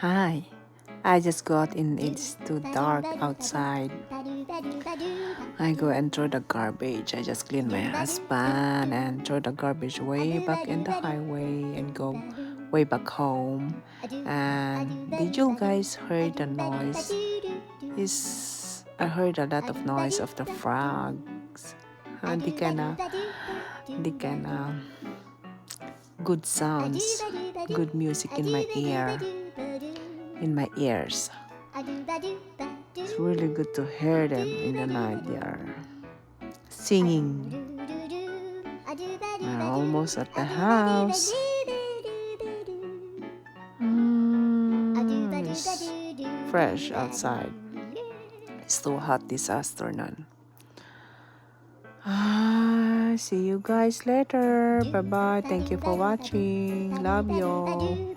Hi, I just got in. It's too dark outside. I go and throw the garbage. I just clean my husband and throw the garbage way back in the highway and go way back home. And did you guys hear the noise? I heard a lot of noise of the frogs. They kinda good sounds, good music in my ears. It's really good to hear them in the night. They are singing. We're almost at the house. It's fresh outside. It's too hot this afternoon. See you guys later. Bye bye. Thank you for watching. Love you.